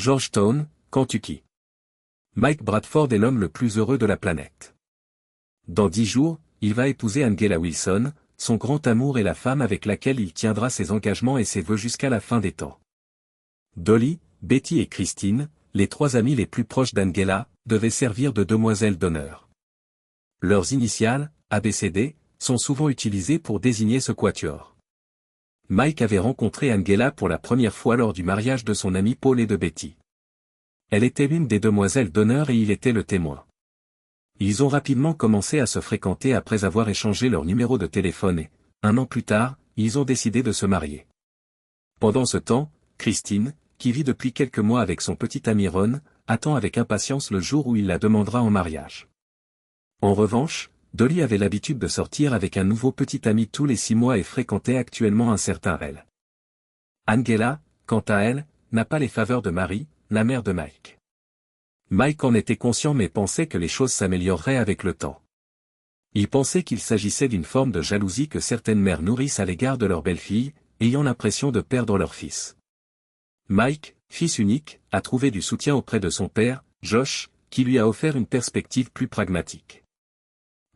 Georgetown, Kentucky. Mike Bradford est l'homme le plus heureux de la planète. Dans 10 jours, il va épouser Angela Wilson, son grand amour et la femme avec laquelle il tiendra ses engagements et ses vœux jusqu'à la fin des temps. Dolly, Betty et Christine, les 3 amies les plus proches d'Angela, devaient servir de demoiselles d'honneur. Leurs initiales, ABCD, sont souvent utilisées pour désigner ce quatuor. Mike avait rencontré Angela pour la première fois lors du mariage de son ami Paul et de Betty. Elle était l'une des demoiselles d'honneur et il était le témoin. Ils ont rapidement commencé à se fréquenter après avoir échangé leur numéro de téléphone et, 1 an plus tard, ils ont décidé de se marier. Pendant ce temps, Christine, qui vit depuis quelques mois avec son petit ami Ron, attend avec impatience le jour où il la demandera en mariage. En revanche, Dolly avait l'habitude de sortir avec un nouveau petit ami tous les 6 mois et fréquentait actuellement un certain Rel. Angela, quant à elle, n'a pas les faveurs de Mary, la mère de Mike. Mike en était conscient mais pensait que les choses s'amélioreraient avec le temps. Il pensait qu'il s'agissait d'une forme de jalousie que certaines mères nourrissent à l'égard de leur belle-fille, ayant l'impression de perdre leur fils. Mike, fils unique, a trouvé du soutien auprès de son père, Josh, qui lui a offert une perspective plus pragmatique.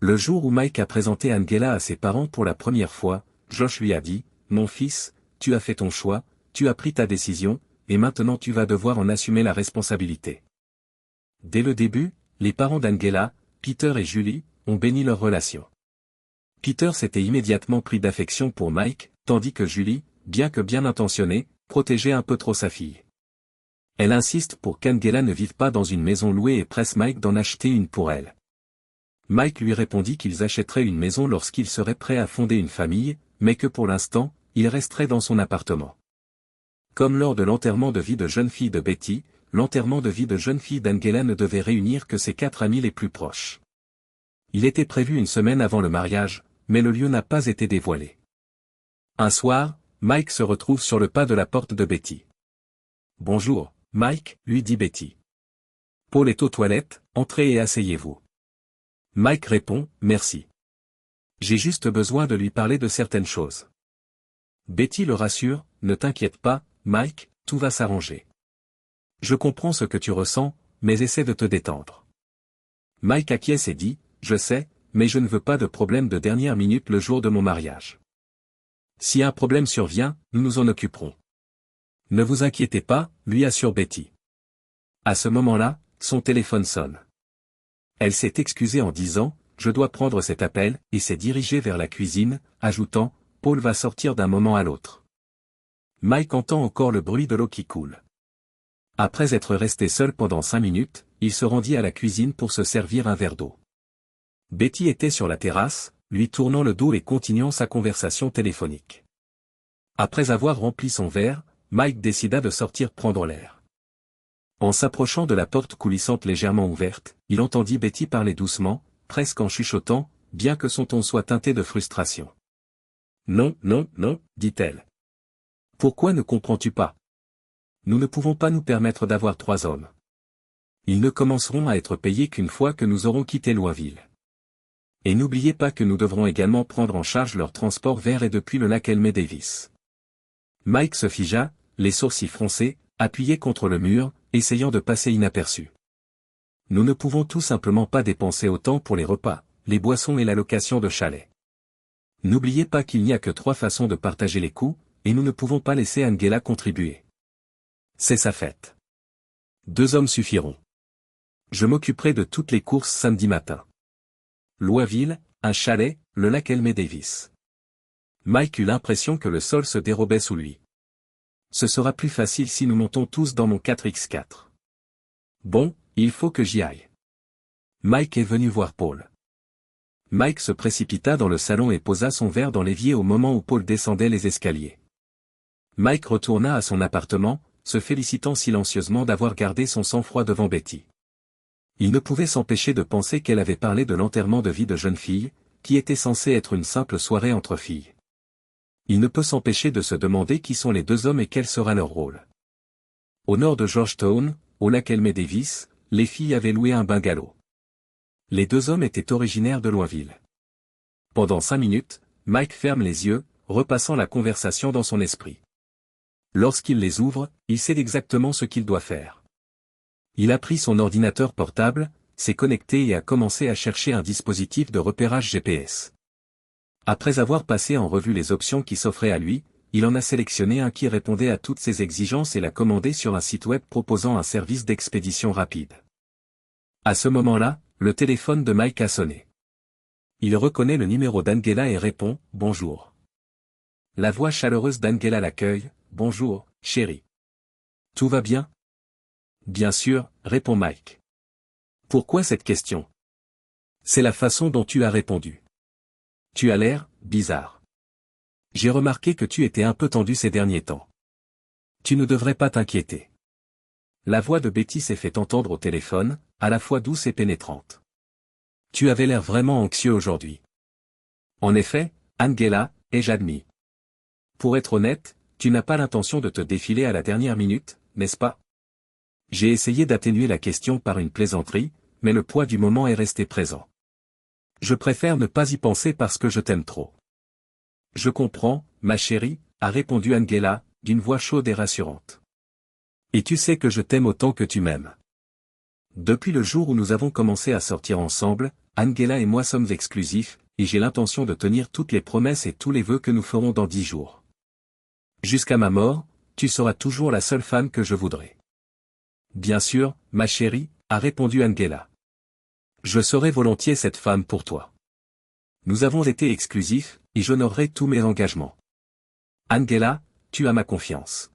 Le jour où Mike a présenté Angela à ses parents pour la première fois, Josh lui a dit, « Mon fils, tu as fait ton choix, tu as pris ta décision, et maintenant tu vas devoir en assumer la responsabilité. » Dès le début, les parents d'Angela, Peter et Julie, ont béni leur relation. Peter s'était immédiatement pris d'affection pour Mike, tandis que Julie, bien que bien intentionnée, protégeait un peu trop sa fille. Elle insiste pour qu'Angela ne vive pas dans une maison louée et presse Mike d'en acheter une pour elle. Mike lui répondit qu'ils achèteraient une maison lorsqu'il serait prêt à fonder une famille, mais que pour l'instant, il resterait dans son appartement. Comme lors de l'enterrement de vie de jeune fille de Betty, l'enterrement de vie de jeune fille d'Angela ne devait réunir que ses 4 amis les plus proches. Il était prévu une semaine avant le mariage, mais le lieu n'a pas été dévoilé. Un soir, Mike se retrouve sur le pas de la porte de Betty. « Bonjour, Mike, lui dit Betty. Paul est aux toilettes, entrez et asseyez-vous. » Mike répond, « Merci. J'ai juste besoin de lui parler de certaines choses. » Betty le rassure, « Ne t'inquiète pas, Mike, tout va s'arranger. Je comprends ce que tu ressens, mais essaie de te détendre. » Mike acquiesce et dit, « Je sais, mais je ne veux pas de problème de dernière minute le jour de mon mariage. Si un problème survient, nous nous en occuperons. » « Ne vous inquiétez pas, » lui assure Betty. À ce moment-là, son téléphone sonne. Elle s'est excusée en disant, « Je dois prendre cet appel » et s'est dirigée vers la cuisine, ajoutant, « Paul va sortir d'un moment à l'autre. » Mike entend encore le bruit de l'eau qui coule. Après être resté seul pendant 5 minutes, il se rendit à la cuisine pour se servir un verre d'eau. Betty était sur la terrasse, lui tournant le dos et continuant sa conversation téléphonique. Après avoir rempli son verre, Mike décida de sortir prendre l'air. En s'approchant de la porte coulissante légèrement ouverte, il entendit Betty parler doucement, presque en chuchotant, bien que son ton soit teinté de frustration. « Non, non, non, dit-elle. Pourquoi ne comprends-tu pas? Nous ne pouvons pas nous permettre d'avoir 3 hommes. Ils ne commenceront à être payés qu'une fois que nous aurons quitté Louisville. Et n'oubliez pas que nous devrons également prendre en charge leur transport vers et depuis le lac Elmé Davis. » Mike se figea, les sourcils froncés, appuyés contre le mur, essayant de passer inaperçu. « Nous ne pouvons tout simplement pas dépenser autant pour les repas, les boissons et la location de chalet. N'oubliez pas qu'il n'y a que 3 façons de partager les coûts, et nous ne pouvons pas laisser Angela contribuer. C'est sa fête. 2 hommes suffiront. Je m'occuperai de toutes les courses samedi matin. Louisville, un chalet, le lac Elmé Davis. » Mike eut l'impression que le sol se dérobait sous lui. « Ce sera plus facile si nous montons tous dans mon 4x4. Bon, il faut que j'y aille. » Mike est venu voir Paul. Mike se précipita dans le salon et posa son verre dans l'évier au moment où Paul descendait les escaliers. Mike retourna à son appartement, se félicitant silencieusement d'avoir gardé son sang-froid devant Betty. Il ne pouvait s'empêcher de penser qu'elle avait parlé de l'enterrement de vie de jeune fille, qui était censé être une simple soirée entre filles. Il ne peut s'empêcher de se demander qui sont les 2 hommes et quel sera leur rôle. Au nord de Georgetown, au lac Elmé Davis, les filles avaient loué un bungalow. Les 2 hommes étaient originaires de Louisville. Pendant 5 minutes, Mike ferme les yeux, repassant la conversation dans son esprit. Lorsqu'il les ouvre, il sait exactement ce qu'il doit faire. Il a pris son ordinateur portable, s'est connecté et a commencé à chercher un dispositif de repérage GPS. Après avoir passé en revue les options qui s'offraient à lui, il en a sélectionné un qui répondait à toutes ses exigences et l'a commandé sur un site web proposant un service d'expédition rapide. À ce moment-là, le téléphone de Mike a sonné. Il reconnaît le numéro d'Angela et répond « Bonjour ». La voix chaleureuse d'Angela l'accueille « Bonjour, chérie. Tout va bien ?» « Bien sûr », répond Mike. « Pourquoi cette question ? » ? « C'est la façon dont tu as répondu. Tu as l'air bizarre. J'ai remarqué que tu étais un peu tendu ces derniers temps. Tu ne devrais pas t'inquiéter. » La voix de Betty s'est fait entendre au téléphone, à la fois douce et pénétrante. « Tu avais l'air vraiment anxieux aujourd'hui. » « En effet, Angela, ai-je admis. Pour être honnête, tu n'as pas l'intention de te défiler à la dernière minute, n'est-ce pas ? J'ai essayé d'atténuer la question par une plaisanterie, mais le poids du moment est resté présent. Je préfère ne pas y penser parce que je t'aime trop. Je comprends, ma chérie, a répondu Angela, d'une voix chaude et rassurante. Et tu sais que je t'aime autant que tu m'aimes. Depuis le jour où nous avons commencé à sortir ensemble, Angela et moi sommes exclusifs, et j'ai l'intention de tenir toutes les promesses et tous les vœux que nous ferons dans 10 jours. Jusqu'à ma mort, tu seras toujours la seule femme que je voudrais. Bien sûr, ma chérie, a répondu Angela. Je serai volontiers cette femme pour toi. Nous avons été exclusifs, et j'honorerai tous mes engagements. Angela, tu as ma confiance.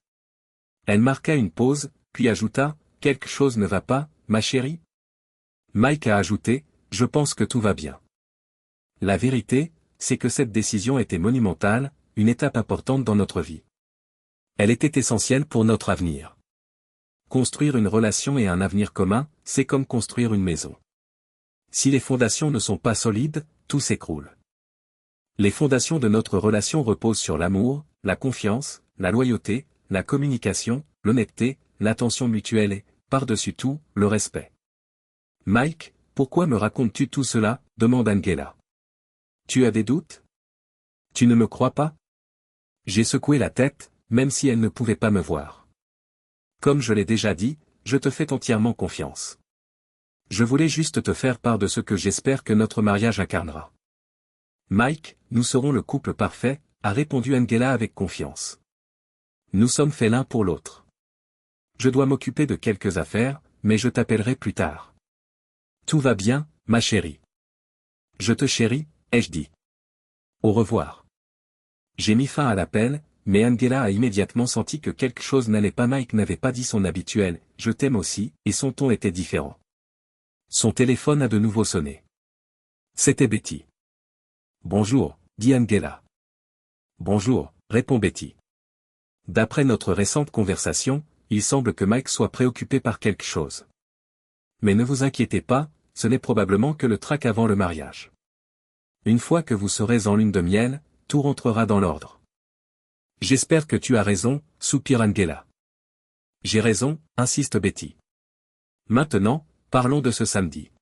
Elle marqua une pause, puis ajouta, quelque chose ne va pas, ma chérie ? Mike a ajouté, je pense que tout va bien. La vérité, c'est que cette décision était monumentale, une étape importante dans notre vie. Elle était essentielle pour notre avenir. Construire une relation et un avenir commun, c'est comme construire une maison. Si les fondations ne sont pas solides, tout s'écroule. Les fondations de notre relation reposent sur l'amour, la confiance, la loyauté, la communication, l'honnêteté, l'attention mutuelle et, par-dessus tout, le respect. Mike, pourquoi me racontes-tu tout cela ? Demande Angela. Tu as des doutes ? Tu ne me crois pas ? J'ai secoué la tête, même si elle ne pouvait pas me voir. Comme je l'ai déjà dit, je te fais entièrement confiance. Je voulais juste te faire part de ce que j'espère que notre mariage incarnera. Mike, nous serons le couple parfait, a répondu Angela avec confiance. Nous sommes faits l'un pour l'autre. Je dois m'occuper de quelques affaires, mais je t'appellerai plus tard. Tout va bien, ma chérie. Je te chéris, ai-je dit. Au revoir. J'ai mis fin à l'appel, mais Angela a immédiatement senti que quelque chose n'allait pas. Mike n'avait pas dit son habituel « je t'aime aussi » et son ton était différent. Son téléphone a de nouveau sonné. C'était Betty. Bonjour, dit Angela. Bonjour, répond Betty. D'après notre récente conversation, il semble que Mike soit préoccupé par quelque chose. Mais ne vous inquiétez pas, ce n'est probablement que le trac avant le mariage. Une fois que vous serez en lune de miel, tout rentrera dans l'ordre. J'espère que tu as raison, soupire Angela. J'ai raison, insiste Betty. Maintenant, parlons de ce samedi.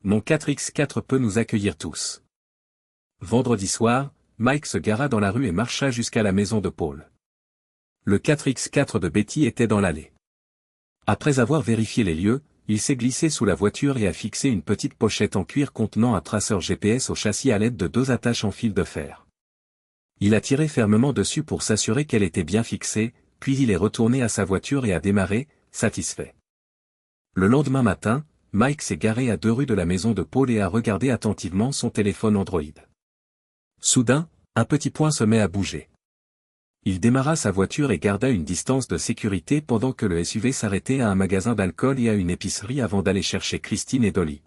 Mon 4x4 peut nous accueillir tous. Vendredi soir, Mike se gara dans la rue et marcha jusqu'à la maison de Paul. Le 4x4 de Betty était dans l'allée. Après avoir vérifié les lieux, il s'est glissé sous la voiture et a fixé une petite pochette en cuir contenant un traceur GPS au châssis à l'aide de 2 attaches en fil de fer. Il a tiré fermement dessus pour s'assurer qu'elle était bien fixée, puis il est retourné à sa voiture et a démarré, satisfait. Le lendemain matin, Mike s'est garé à 2 rues de la maison de Paul et a regardé attentivement son téléphone Android. Soudain, un petit point se met à bouger. Il démarra sa voiture et garda une distance de sécurité pendant que le SUV s'arrêtait à un magasin d'alcool et à une épicerie avant d'aller chercher Christine et Dolly.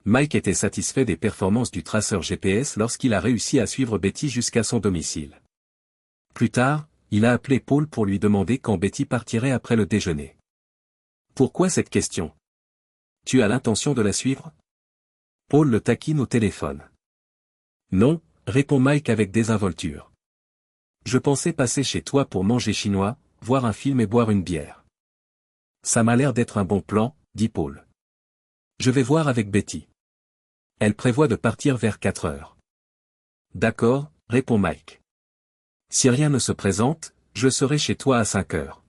Mike était satisfait des performances du traceur GPS lorsqu'il a réussi à suivre Betty jusqu'à son domicile. Plus tard, il a appelé Paul pour lui demander quand Betty partirait après le déjeuner. Pourquoi cette question ? Tu as l'intention de la suivre ? Paul le taquine au téléphone. Non, répond Mike avec désinvolture. Je pensais passer chez toi pour manger chinois, voir un film et boire une bière. Ça m'a l'air d'être un bon plan, dit Paul. Je vais voir avec Betty. Elle prévoit de partir vers 4 heures. D'accord, répond Mike. Si rien ne se présente, je serai chez toi à 5 heures.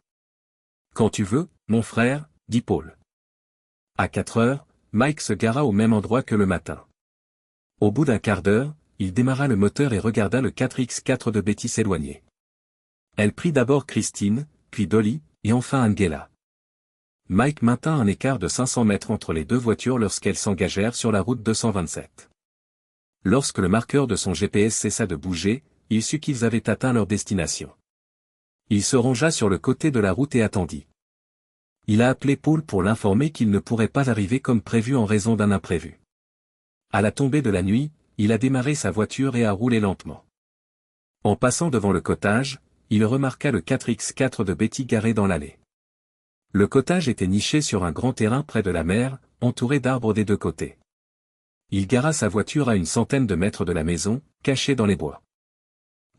Quand tu veux, mon frère, dit Paul. À 4 heures, Mike se gara au même endroit que le matin. Au bout d'un quart d'heure, il démarra le moteur et regarda le 4x4 de Betty s'éloigner. Elle prit d'abord Christine, puis Dolly, et enfin Angela. Mike maintint un écart de 500 mètres entre les deux voitures lorsqu'elles s'engagèrent sur la route 227. Lorsque le marqueur de son GPS cessa de bouger, il sut qu'ils avaient atteint leur destination. Il se rangea sur le côté de la route et attendit. Il a appelé Paul pour l'informer qu'il ne pourrait pas arriver comme prévu en raison d'un imprévu. À la tombée de la nuit, il a démarré sa voiture et a roulé lentement. En passant devant le cottage, il remarqua le 4x4 de Betty garé dans l'allée. Le cottage était niché sur un grand terrain près de la mer, entouré d'arbres des deux côtés. Il gara sa voiture à une centaine de mètres de la maison, cachée dans les bois.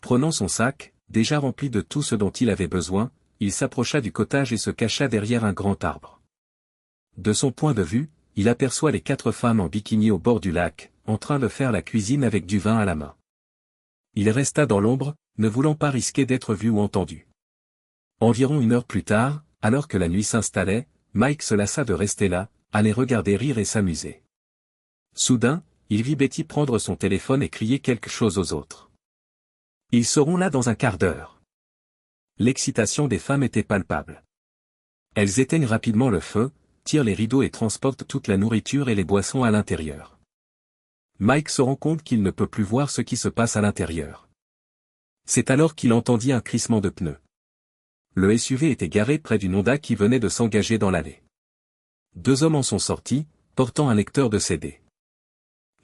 Prenant son sac, déjà rempli de tout ce dont il avait besoin, il s'approcha du cottage et se cacha derrière un grand arbre. De son point de vue, il aperçoit les 4 femmes en bikini au bord du lac, en train de faire la cuisine avec du vin à la main. Il resta dans l'ombre, ne voulant pas risquer d'être vu ou entendu. Environ 1 heure plus tard, alors que la nuit s'installait, Mike se lassa de rester là, à les regarder rire et s'amuser. Soudain, il vit Betty prendre son téléphone et crier quelque chose aux autres. Ils seront là dans un quart d'heure. L'excitation des femmes était palpable. Elles éteignent rapidement le feu, tirent les rideaux et transportent toute la nourriture et les boissons à l'intérieur. Mike se rend compte qu'il ne peut plus voir ce qui se passe à l'intérieur. C'est alors qu'il entendit un crissement de pneus. Le SUV était garé près d'une Honda qui venait de s'engager dans l'allée. 2 hommes en sont sortis, portant un lecteur de CD.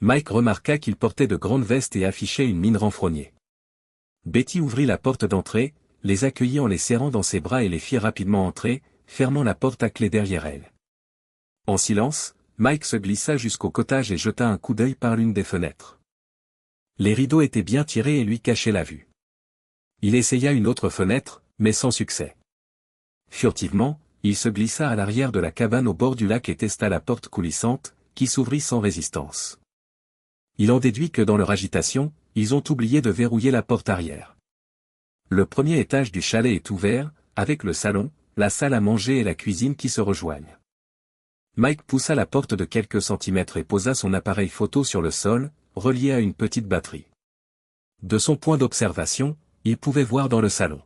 Mike remarqua qu'il portait de grandes vestes et affichait une mine renfrognée. Betty ouvrit la porte d'entrée, les accueillit en les serrant dans ses bras et les fit rapidement entrer, fermant la porte à clé derrière elle. En silence, Mike se glissa jusqu'au cottage et jeta un coup d'œil par l'une des fenêtres. Les rideaux étaient bien tirés et lui cachaient la vue. Il essaya une autre fenêtre, mais sans succès. Furtivement, il se glissa à l'arrière de la cabane au bord du lac et testa la porte coulissante, qui s'ouvrit sans résistance. Il en déduit que dans leur agitation, ils ont oublié de verrouiller la porte arrière. Le premier étage du chalet est ouvert, avec le salon, la salle à manger et la cuisine qui se rejoignent. Mike poussa la porte de quelques centimètres et posa son appareil photo sur le sol, relié à une petite batterie. De son point d'observation, il pouvait voir dans le salon.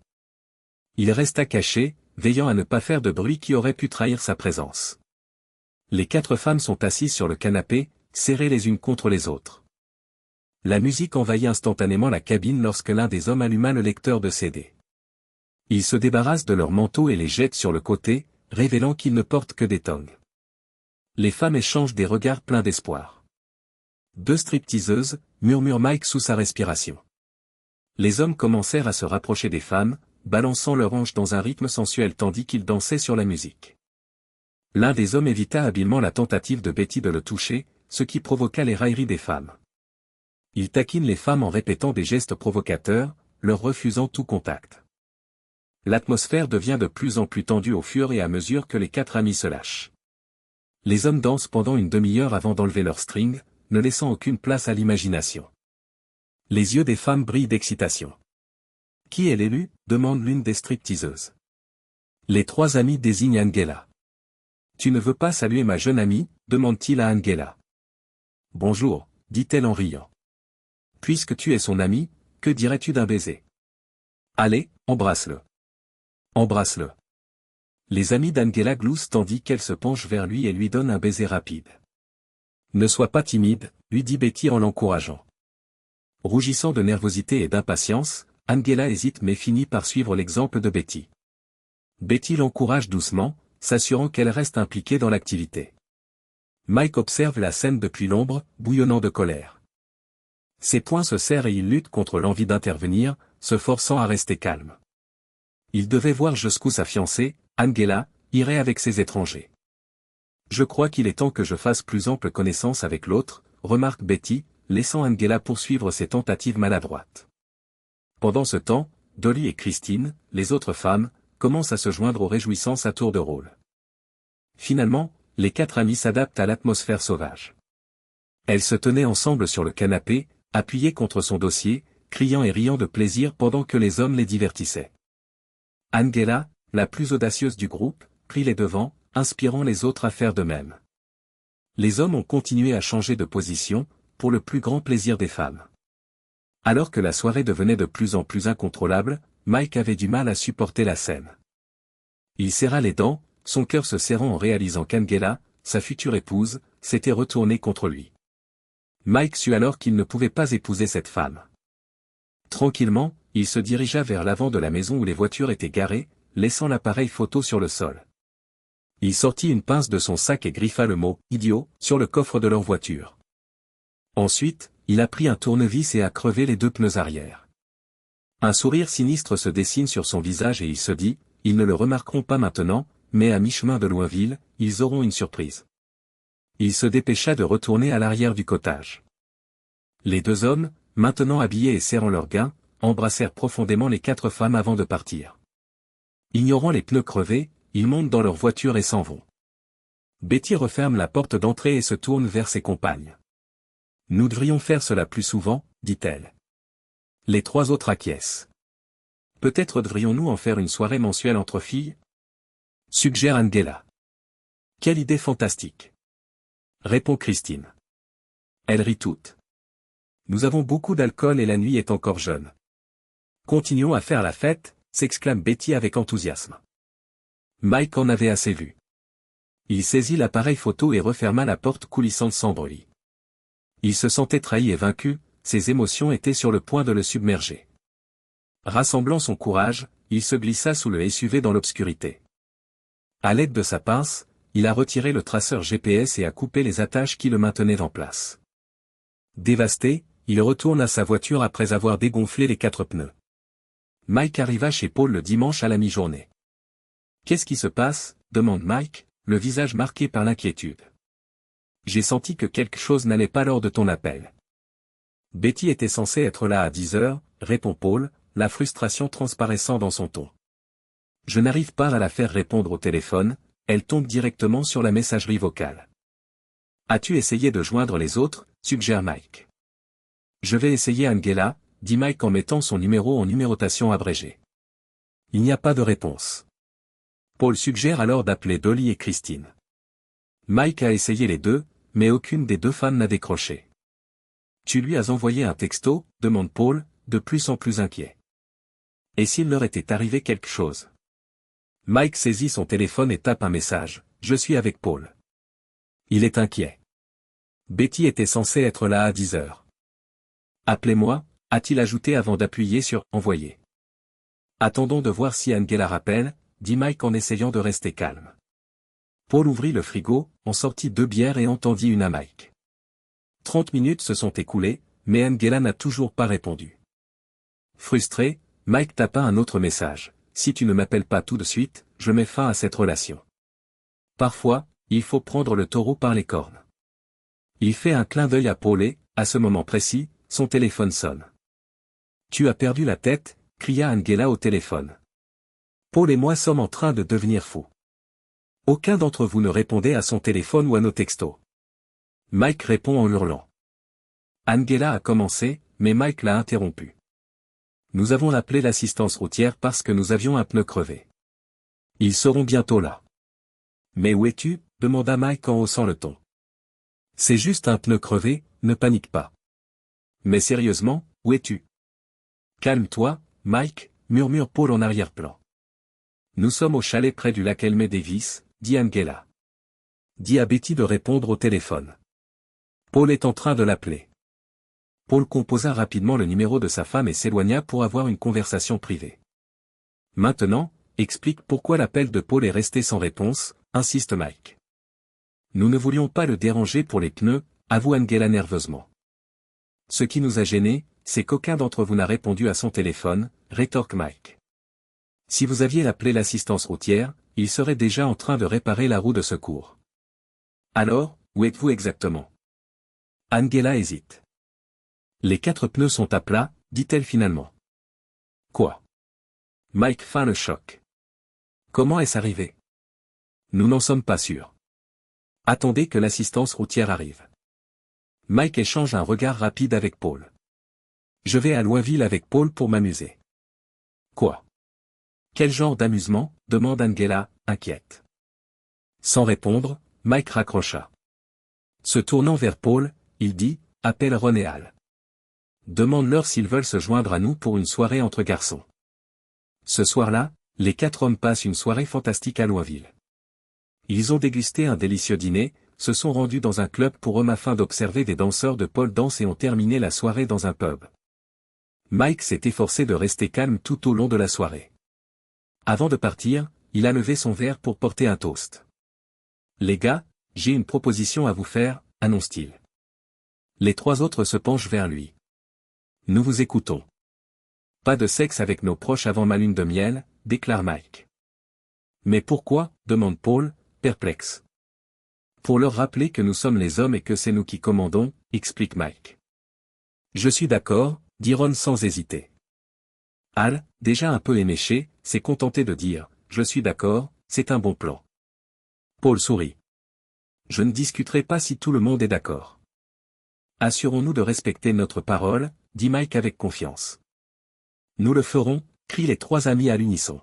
Il resta caché, veillant à ne pas faire de bruit qui aurait pu trahir sa présence. Les 4 femmes sont assises sur le canapé, serrées les unes contre les autres. La musique envahit instantanément la cabine lorsque l'un des hommes alluma le lecteur de CD. Ils se débarrassent de leurs manteaux et les jettent sur le côté, révélant qu'ils ne portent que des tongs. Les femmes échangent des regards pleins d'espoir. 2 stripteaseuses, murmure Mike sous sa respiration. Les hommes commencèrent à se rapprocher des femmes, balançant leurs hanches dans un rythme sensuel tandis qu'ils dansaient sur la musique. L'un des hommes évita habilement la tentative de Betty de le toucher, ce qui provoqua les railleries des femmes. Il taquine les femmes en répétant des gestes provocateurs, leur refusant tout contact. L'atmosphère devient de plus en plus tendue au fur et à mesure que les 4 amis se lâchent. Les hommes dansent pendant une demi-heure avant d'enlever leurs strings, ne laissant aucune place à l'imagination. Les yeux des femmes brillent d'excitation. « Qui est l'élu » demande l'une des stripteaseuses. Les 3 amis désignent Angela. « Tu ne veux pas saluer ma jeune amie » demande-t-il à Angela. « Bonjour » dit-elle en riant. « Puisque tu es son amie, que dirais-tu d'un baiser ? Allez, embrasse-le. Embrasse-le. » Les amis d'Angela gloussent tandis qu'elle se penche vers lui et lui donne un baiser rapide. « Ne sois pas timide » lui dit Betty en l'encourageant. Rougissant de nervosité et d'impatience, Angela hésite mais finit par suivre l'exemple de Betty. Betty l'encourage doucement, s'assurant qu'elle reste impliquée dans l'activité. Mike observe la scène depuis l'ombre, bouillonnant de colère. Ses poings se serrent et il lutte contre l'envie d'intervenir, se forçant à rester calme. Il devait voir jusqu'où sa fiancée, Angela, irait avec ces étrangers. « Je crois qu'il est temps que je fasse plus ample connaissance avec l'autre », remarque Betty, laissant Angela poursuivre ses tentatives maladroites. Pendant ce temps, Dolly et Christine, les autres femmes, commencent à se joindre aux réjouissances à tour de rôle. Finalement, les 4 amis s'adaptent à l'atmosphère sauvage. Elles se tenaient ensemble sur le canapé, appuyées contre son dossier, criant et riant de plaisir pendant que les hommes les divertissaient. Angela, la plus audacieuse du groupe, prit les devants, inspirant les autres à faire de même. Les hommes ont continué à changer de position, pour le plus grand plaisir des femmes. Alors que la soirée devenait de plus en plus incontrôlable, Mike avait du mal à supporter la scène. Il serra les dents, son cœur se serrant en réalisant qu'Angela, sa future épouse, s'était retournée contre lui. Mike sut alors qu'il ne pouvait pas épouser cette femme. Tranquillement, il se dirigea vers l'avant de la maison où les voitures étaient garées, laissant l'appareil photo sur le sol. Il sortit une pince de son sac et griffa le mot « idiot » sur le coffre de leur voiture. Ensuite, il a pris un tournevis et a crevé les deux pneus arrière. Un sourire sinistre se dessine sur son visage et il se dit, ils ne le remarqueront pas maintenant, mais à mi-chemin de Loinville, ils auront une surprise. Il se dépêcha de retourner à l'arrière du cottage. Les deux hommes, maintenant habillés et serrant leurs gains, embrassèrent profondément les quatre femmes avant de partir. Ignorant les pneus crevés, ils montent dans leur voiture et s'en vont. Betty referme la porte d'entrée et se tourne vers ses compagnes. Nous devrions faire cela plus souvent, dit-elle. Les trois autres acquiescent. Peut-être devrions-nous en faire une soirée mensuelle entre filles? Suggère Angela. Quelle idée fantastique! Répond Christine. Elle rit toute. Nous avons beaucoup d'alcool et la nuit est encore jeune. Continuons à faire la fête, s'exclame Betty avec enthousiasme. Mike en avait assez vu. Il saisit l'appareil photo et referma la porte coulissante sans bruit. Il se sentait trahi et vaincu, ses émotions étaient sur le point de le submerger. Rassemblant son courage, il se glissa sous le SUV dans l'obscurité. À l'aide de sa pince, il a retiré le traceur GPS et a coupé les attaches qui le maintenaient en place. Dévasté, il retourne à sa voiture après avoir dégonflé les 4 pneus. Mike arriva chez Paul le dimanche à la mi-journée. « Qu'est-ce qui se passe ?» demande Mike, le visage marqué par l'inquiétude. « J'ai senti que quelque chose n'allait pas lors de ton appel. » Betty était censée être là à 10 heures, répond Paul, la frustration transparaissant dans son ton. « Je n'arrive pas à la faire répondre au téléphone, elle tombe directement sur la messagerie vocale. »« As-tu essayé de joindre les autres ?» suggère Mike. « Je vais essayer Angela » dit Mike en mettant son numéro en numérotation abrégée. Il n'y a pas de réponse. Paul suggère alors d'appeler Dolly et Christine. Mike a essayé les deux, mais aucune des deux femmes n'a décroché. « Tu lui as envoyé un texto ?» demande Paul, de plus en plus inquiet. « Et s'il leur était arrivé quelque chose ?» Mike saisit son téléphone et tape un message, « Je suis avec Paul. » Il est inquiet. Betty était censée être là à 10 heures. « Appelez-moi » a-t-il ajouté avant d'appuyer sur « Envoyer ». Attendons de voir si Angela rappelle, dit Mike en essayant de rester calme. Paul ouvrit le frigo, en sortit 2 bières et entendit une à Mike. 30 minutes se sont écoulées, mais Angela n'a toujours pas répondu. Frustré, Mike tapa un autre message. « Si tu ne m'appelles pas tout de suite, je mets fin à cette relation. » Parfois, il faut prendre le taureau par les cornes. Il fait un clin d'œil à Paul et, à ce moment précis, son téléphone sonne. « Tu as perdu la tête ?» cria Angela au téléphone. « Paul et moi sommes en train de devenir fous. Aucun d'entre vous ne répondait à son téléphone ou à nos textos. » Mike répond en hurlant. Angela a commencé, mais Mike l'a interrompu. « Nous avons appelé l'assistance routière parce que nous avions un pneu crevé. Ils seront bientôt là. »« Mais où es-tu ?» demanda Mike en haussant le ton. « C'est juste un pneu crevé, ne panique pas. »« Mais sérieusement, où es-tu ?»« Calme-toi, Mike, » murmure Paul en arrière-plan. « Nous sommes au chalet près du lac Elme Davis, » dit Angela. « Dis à Betty de répondre au téléphone. Paul est en train de l'appeler. » Paul composa rapidement le numéro de sa femme et s'éloigna pour avoir une conversation privée. « Maintenant, explique pourquoi l'appel de Paul est resté sans réponse, » insiste Mike. « Nous ne voulions pas le déranger pour les pneus, » avoue Angela nerveusement. « Ce qui nous a gênés, c'est qu'aucun d'entre vous n'a répondu à son téléphone, » rétorque Mike. « Si vous aviez appelé l'assistance routière, il serait déjà en train de réparer la roue de secours. »« Alors, où êtes-vous exactement ?» Angela hésite. « Les 4 pneus sont à plat, » dit-elle finalement. « Quoi ?» Mike feint le choc. « Comment est-ce arrivé ? » Nous n'en sommes pas sûrs. Attendez que l'assistance routière arrive. Mike échange un regard rapide avec Paul. Je vais à Loinville avec Paul pour m'amuser. Quoi ? Quel genre d'amusement ? demande Angela, inquiète. Sans répondre, Mike raccrocha. Se tournant vers Paul, il dit, appelle Ron et Al. Demande-leur s'ils veulent se joindre à nous pour une soirée entre garçons. Ce soir-là, les 4 hommes passent une soirée fantastique à Louisville. Ils ont dégusté un délicieux dîner, se sont rendus dans un club pour hommes afin d'observer des danseurs de pole dance et ont terminé la soirée dans un pub. Mike s'est efforcé de rester calme tout au long de la soirée. Avant de partir, il a levé son verre pour porter un toast. Les gars, j'ai une proposition à vous faire, annonce-t-il. Les 3 autres se penchent vers lui. Nous vous écoutons. Pas de sexe avec nos proches avant ma lune de miel, déclare Mike. Mais pourquoi, demande Paul, perplexe. Pour leur rappeler que nous sommes les hommes et que c'est nous qui commandons, explique Mike. Je suis d'accord, dit Ron sans hésiter. Al, déjà un peu éméché, s'est contenté de dire, je suis d'accord, c'est un bon plan. Paul sourit. Je ne discuterai pas si tout le monde est d'accord. Assurons-nous de respecter notre parole, dit Mike avec confiance. Nous le ferons, crient les 3 amis à l'unisson.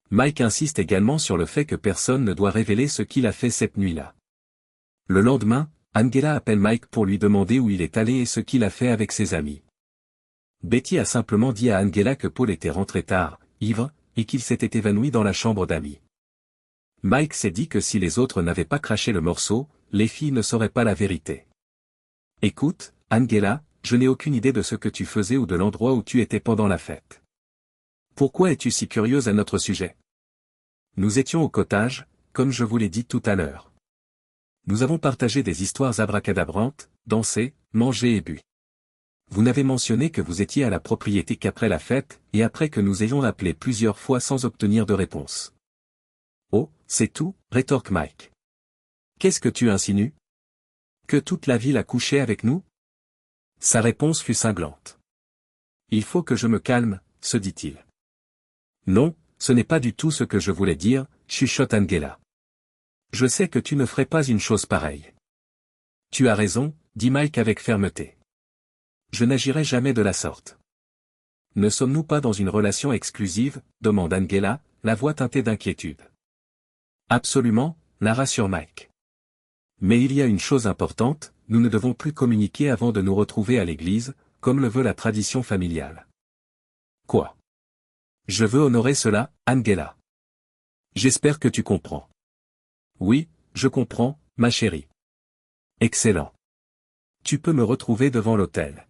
Mike insiste également sur le fait que personne ne doit révéler ce qu'il a fait cette nuit-là. Le lendemain, Angela appelle Mike pour lui demander où il est allé et ce qu'il a fait avec ses amis. Betty a simplement dit à Angela que Paul était rentré tard, ivre, et qu'il s'était évanoui dans la chambre d'amis. Mike s'est dit que si les autres n'avaient pas craché le morceau, les filles ne sauraient pas la vérité. Écoute, Angela, je n'ai aucune idée de ce que tu faisais ou de l'endroit où tu étais pendant la fête. Pourquoi es-tu si curieuse à notre sujet? Nous étions au cottage, comme je vous l'ai dit tout à l'heure. Nous avons partagé des histoires abracadabrantes, dansé, mangé et bu. Vous n'avez mentionné que vous étiez à la propriété qu'après la fête, et après que nous ayons appelé plusieurs fois sans obtenir de réponse. Oh, c'est tout, rétorque Mike. Qu'est-ce que tu insinues? Que toute la ville a couché avec nous? Sa réponse fut cinglante. Il faut que je me calme, se dit-il. Non, ce n'est pas du tout ce que je voulais dire, chuchote Angela. Je sais que tu ne ferais pas une chose pareille. Tu as raison, dit Mike avec fermeté. Je n'agirai jamais de la sorte. Ne sommes-nous pas dans une relation exclusive, demande Angela, la voix teintée d'inquiétude. Absolument, la rassure Mike. Mais il y a une chose importante, nous ne devons plus communiquer avant de nous retrouver à l'église, comme le veut la tradition familiale. Quoi? Je veux honorer cela, Angela. J'espère que tu comprends. Oui, je comprends, ma chérie. Excellent. Tu peux me retrouver devant l'autel.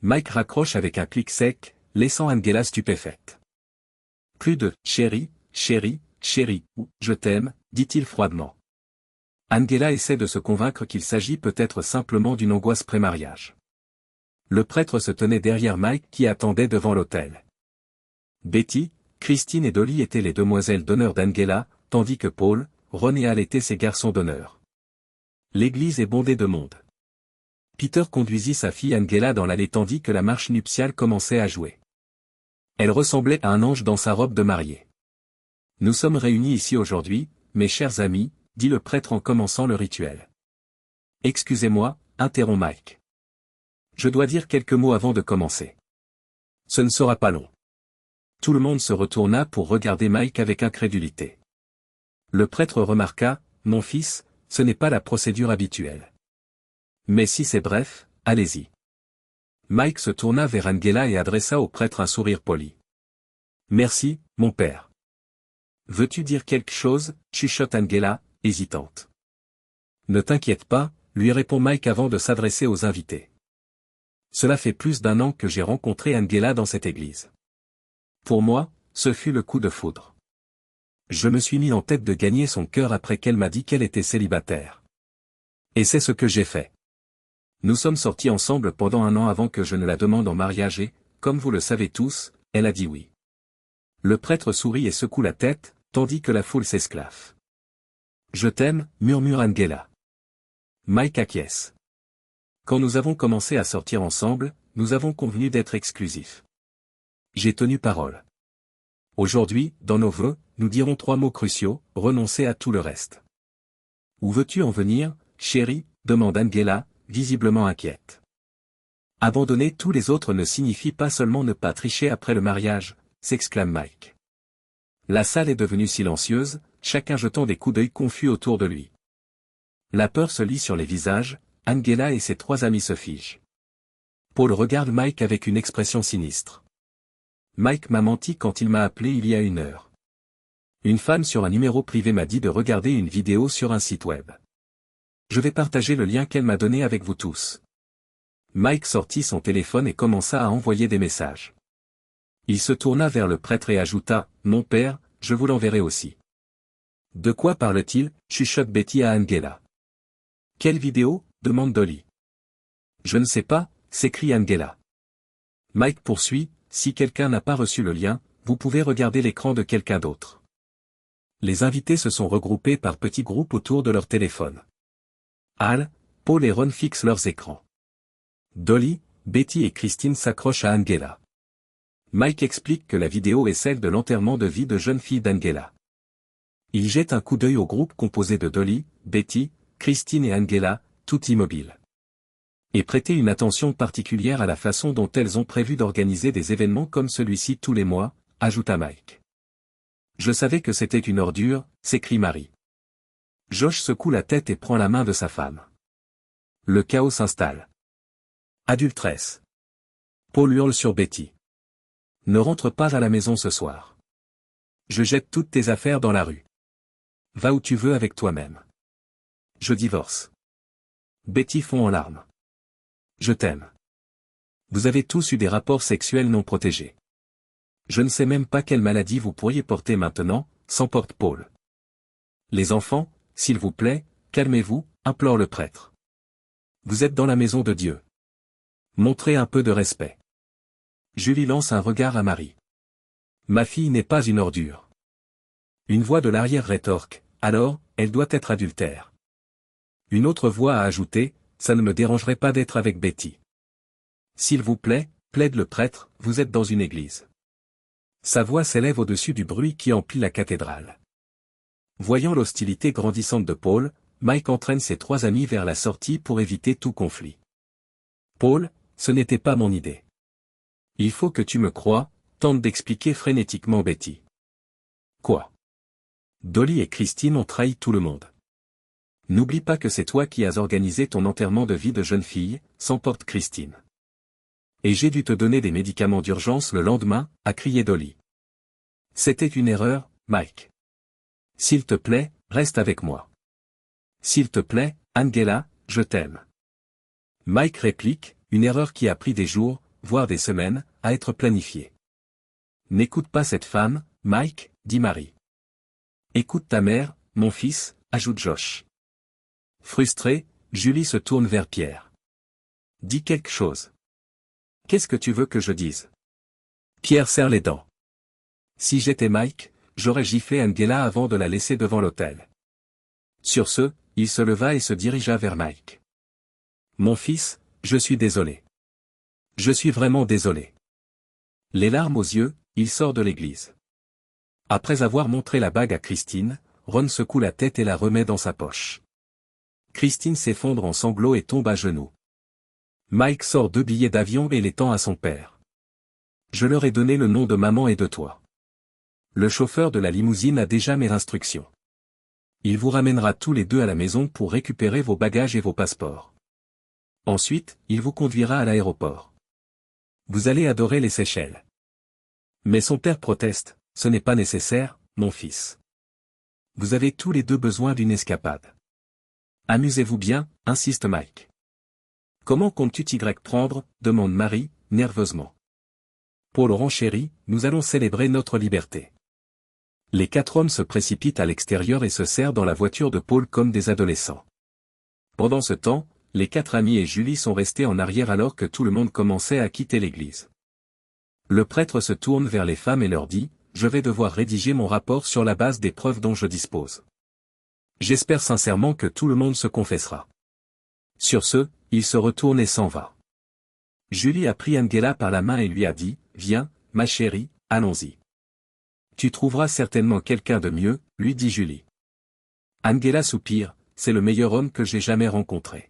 Mike raccroche avec un clic sec, laissant Angela stupéfaite. Plus de « chérie, chérie, chérie » ou « je t'aime », dit-il froidement. Angela essaie de se convaincre qu'il s'agit peut-être simplement d'une angoisse pré-mariage. Le prêtre se tenait derrière Mike qui attendait devant l'autel. Betty, Christine et Dolly étaient les demoiselles d'honneur d'Angela, tandis que Paul, Ron et Al étaient ses garçons d'honneur. L'église est bondée de monde. Peter conduisit sa fille Angela dans l'allée tandis que la marche nuptiale commençait à jouer. Elle ressemblait à un ange dans sa robe de mariée. Nous sommes réunis ici aujourd'hui, mes chers amis, dit le prêtre en commençant le rituel. Excusez-moi, interrompt Mike. Je dois dire quelques mots avant de commencer. Ce ne sera pas long. Tout le monde se retourna pour regarder Mike avec incrédulité. Le prêtre remarqua, mon fils, ce n'est pas la procédure habituelle. Mais si c'est bref, allez-y. Mike se tourna vers Angela et adressa au prêtre un sourire poli. Merci, mon père. Veux-tu dire quelque chose, chuchote Angela, hésitante. Ne t'inquiète pas, lui répond Mike avant de s'adresser aux invités. Cela fait plus d'1 an que j'ai rencontré Angela dans cette église. Pour moi, ce fut le coup de foudre. Je me suis mis en tête de gagner son cœur après qu'elle m'a dit qu'elle était célibataire. Et c'est ce que j'ai fait. Nous sommes sortis ensemble pendant 1 an avant que je ne la demande en mariage et, comme vous le savez tous, elle a dit oui. Le prêtre sourit et secoue la tête, tandis que la foule s'esclaffe. Je t'aime, murmure Angela. Mike acquiesce. Quand nous avons commencé à sortir ensemble, nous avons convenu d'être exclusifs. J'ai tenu parole. Aujourd'hui, dans nos vœux, nous dirons 3 mots cruciaux, renoncer à tout le reste. Où veux-tu en venir, chérie, demande Angela, visiblement inquiète. Abandonner tous les autres ne signifie pas seulement ne pas tricher après le mariage, s'exclame Mike. La salle est devenue silencieuse, chacun jetant des coups d'œil confus autour de lui. La peur se lit sur les visages, Angela et ses 3 amis se figent. Paul regarde Mike avec une expression sinistre. Mike m'a menti quand il m'a appelé il y a 1 heure. Une femme sur un numéro privé m'a dit de regarder une vidéo sur un site web. Je vais partager le lien qu'elle m'a donné avec vous tous. Mike sortit son téléphone et commença à envoyer des messages. Il se tourna vers le prêtre et ajouta, « Mon père, je vous l'enverrai aussi. » De quoi parle-t-il, chuchote Betty à Angela. Quelle vidéo, demande Dolly. Je ne sais pas, s'écrie Angela. Mike poursuit, si quelqu'un n'a pas reçu le lien, vous pouvez regarder l'écran de quelqu'un d'autre. Les invités se sont regroupés par petits groupes autour de leur téléphone. Al, Paul et Ron fixent leurs écrans. Dolly, Betty et Christine s'accrochent à Angela. Mike explique que la vidéo est celle de l'enterrement de vie de jeune fille d'Angela. Il jette un coup d'œil au groupe composé de Dolly, Betty, Christine et Angela, tout immobiles. Et prêtez une attention particulière à la façon dont elles ont prévu d'organiser des événements comme celui-ci tous les mois, ajouta Mike. Je savais que c'était une ordure, s'écrie Marie. Josh secoue la tête et prend la main de sa femme. Le chaos s'installe. Adulteresse. Paul hurle sur Betty. Ne rentre pas à la maison ce soir. Je jette toutes tes affaires dans la rue. Va où tu veux avec toi-même. Je divorce. Betty fond en larmes. Je t'aime. Vous avez tous eu des rapports sexuels non protégés. Je ne sais même pas quelle maladie vous pourriez porter maintenant, s'emporte Paul. Les enfants, s'il vous plaît, calmez-vous, implore le prêtre. Vous êtes dans la maison de Dieu. Montrez un peu de respect. Julie lance un regard à Marie. Ma fille n'est pas une ordure. Une voix de l'arrière rétorque, alors, elle doit être adultère. Une autre voix a ajouté, ça ne me dérangerait pas d'être avec Betty. S'il vous plaît, plaide le prêtre, vous êtes dans une église. Sa voix s'élève au-dessus du bruit qui emplit la cathédrale. Voyant l'hostilité grandissante de Paul, Mike entraîne ses 3 amis vers la sortie pour éviter tout conflit. Paul, ce n'était pas mon idée. Il faut que tu me crois, tente d'expliquer frénétiquement Betty. Quoi? Dolly et Christine ont trahi tout le monde. N'oublie pas que c'est toi qui as organisé ton enterrement de vie de jeune fille, s'emporte Christine. Et j'ai dû te donner des médicaments d'urgence le lendemain, a crié Dolly. C'était une erreur, Mike. S'il te plaît, reste avec moi. S'il te plaît, Angela, je t'aime. Mike réplique, une erreur qui a pris des jours, voire des semaines, à être planifiée. N'écoute pas cette femme, Mike, dit Marie. Écoute ta mère, mon fils, ajoute Josh. Frustré, Julie se tourne vers Pierre. Dis quelque chose. Qu'est-ce que tu veux que je dise? Pierre serre les dents. Si j'étais Mike, j'aurais giflé Angela avant de la laisser devant l'autel. Sur ce, il se leva et se dirigea vers Mike. Mon fils, je suis désolé. Je suis vraiment désolé. Les larmes aux yeux, il sort de l'église. Après avoir montré la bague à Christine, Ron secoue la tête et la remet dans sa poche. Christine s'effondre en sanglots et tombe à genoux. Mike sort 2 billets d'avion et les tend à son père. Je leur ai donné le nom de maman et de toi. Le chauffeur de la limousine a déjà mes instructions. Il vous ramènera tous les 2 à la maison pour récupérer vos bagages et vos passeports. Ensuite, il vous conduira à l'aéroport. Vous allez adorer les Seychelles. Mais son père proteste, ce n'est pas nécessaire, mon fils. Vous avez tous les 2 besoin d'une escapade. Amusez-vous bien, insiste Mike. Comment comptes-tu t'y prendre, demande Marie, nerveusement. Paul renchérit, nous allons célébrer notre liberté. Les 4 hommes se précipitent à l'extérieur et se serrent dans la voiture de Paul comme des adolescents. Pendant ce temps, les 4 amis et Julie sont restés en arrière alors que tout le monde commençait à quitter l'église. Le prêtre se tourne vers les femmes et leur dit, je vais devoir rédiger mon rapport sur la base des preuves dont je dispose. J'espère sincèrement que tout le monde se confessera. Sur ce, il se retourne et s'en va. Julie a pris Angela par la main et lui a dit, viens, ma chérie, allons-y. Tu trouveras certainement quelqu'un de mieux, lui dit Julie. Angela soupire, c'est le meilleur homme que j'ai jamais rencontré.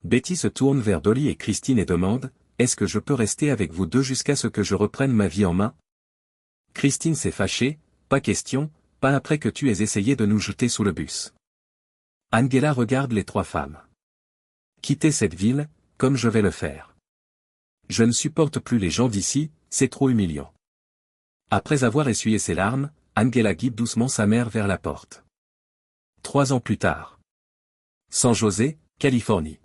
Betty se tourne vers Dolly et Christine et demande, est-ce que je peux rester avec vous 2 jusqu'à ce que je reprenne ma vie en main? Christine s'est fâchée, pas question Pas après que tu aies essayé de nous jeter sous le bus. Angela regarde les trois femmes. Quitter cette ville, comme je vais le faire. Je ne supporte plus les gens d'ici, c'est trop humiliant. Après avoir essuyé ses larmes, Angela guide doucement sa mère vers la porte. 3 ans plus tard. San José, Californie.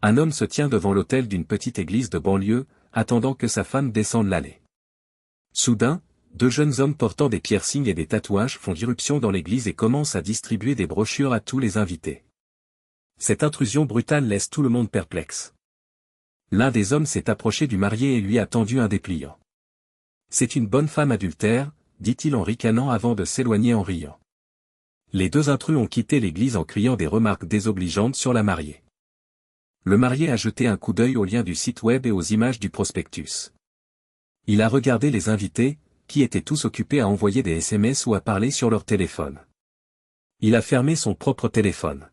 Un homme se tient devant l'autel d'une petite église de banlieue, attendant que sa femme descende l'allée. Soudain, 2 jeunes hommes portant des piercings et des tatouages font irruption dans l'église et commencent à distribuer des brochures à tous les invités. Cette intrusion brutale laisse tout le monde perplexe. L'un des hommes s'est approché du marié et lui a tendu un dépliant. C'est une bonne femme adultère, dit-il en ricanant avant de s'éloigner en riant. Les 2 intrus ont quitté l'église en criant des remarques désobligeantes sur la mariée. Le marié a jeté un coup d'œil aux liens du site web et aux images du prospectus. Il a regardé les invités, qui étaient tous occupés à envoyer des SMS ou à parler sur leur téléphone. Il a fermé son propre téléphone.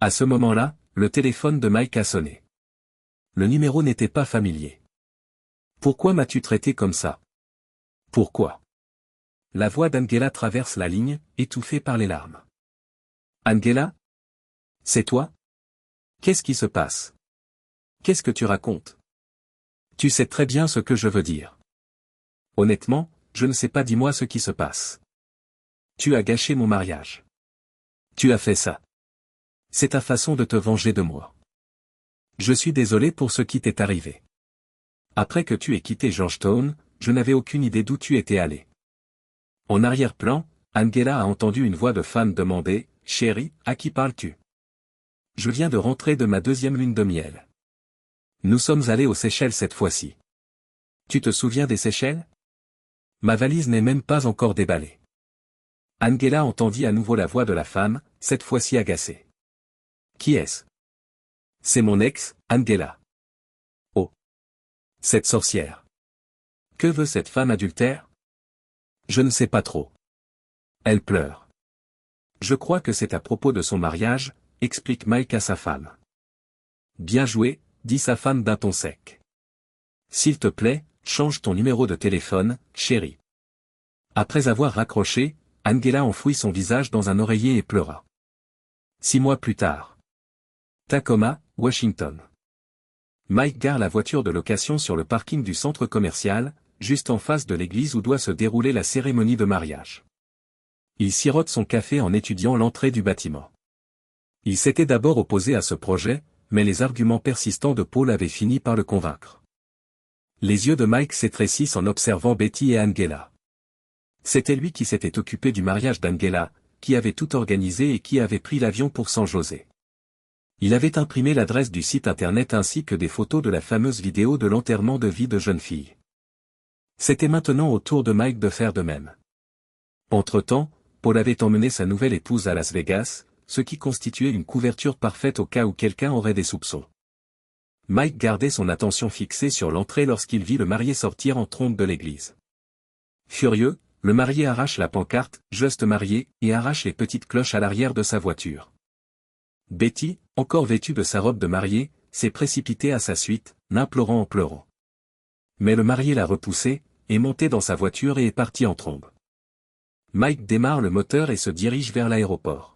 À ce moment-là, le téléphone de Mike a sonné. Le numéro n'était pas familier. « Pourquoi m'as-tu traité comme ça ? Pourquoi ?» La voix d'Angela traverse la ligne, étouffée par les larmes. « Angela ? C'est toi ? Qu'est-ce qui se passe ? Qu'est-ce que tu racontes ? Tu sais très bien ce que je veux dire. Honnêtement, je ne sais pas, dis-moi ce qui se passe. Tu as gâché mon mariage. Tu as fait ça. C'est ta façon de te venger de moi. Je suis désolé pour ce qui t'est arrivé. Après que tu aies quitté Georgetown, je n'avais aucune idée d'où tu étais allé. » En arrière-plan, Angela a entendu une voix de femme demander « Chérie, à qui parles-tu ? » « Je viens de rentrer de ma 2e lune de miel. Nous sommes allés aux Seychelles cette fois-ci. Tu te souviens des Seychelles ? Ma valise n'est même pas encore déballée. » Angela entendit à nouveau la voix de la femme, cette fois-ci agacée. « Qui est-ce ? » « C'est mon ex, Angela. »« Oh. Cette sorcière. Que veut cette femme adultère ? » ?»« Je ne sais pas trop. Elle pleure. »« Je crois que c'est à propos de son mariage, » explique Mike à sa femme. « Bien joué, » dit sa femme d'un ton sec. « S'il te plaît, change ton numéro de téléphone, chérie. » Après avoir raccroché, Angela enfouit son visage dans un oreiller et pleura. 6 mois plus tard. Tacoma, Washington. Mike gare la voiture de location sur le parking du centre commercial, juste en face de l'église où doit se dérouler la cérémonie de mariage. Il sirote son café en étudiant l'entrée du bâtiment. Il s'était d'abord opposé à ce projet, mais les arguments persistants de Paul avaient fini par le convaincre. Les yeux de Mike s'étrécissent en observant Betty et Angela. C'était lui qui s'était occupé du mariage d'Angela, qui avait tout organisé et qui avait pris l'avion pour San José. Il avait imprimé l'adresse du site internet ainsi que des photos de la fameuse vidéo de l'enterrement de vie de jeune fille. C'était maintenant au tour de Mike de faire de même. Entre-temps, Paul avait emmené sa nouvelle épouse à Las Vegas, ce qui constituait une couverture parfaite au cas où quelqu'un aurait des soupçons. Mike gardait son attention fixée sur l'entrée lorsqu'il vit le marié sortir en trombe de l'église. Furieux, le marié arrache la pancarte « Juste marié » et arrache les petites cloches à l'arrière de sa voiture. Betty, encore vêtue de sa robe de mariée, s'est précipitée à sa suite, l'implorant en pleurant. Mais le marié l'a repoussée, est monté dans sa voiture et est parti en trombe. Mike démarre le moteur et se dirige vers l'aéroport.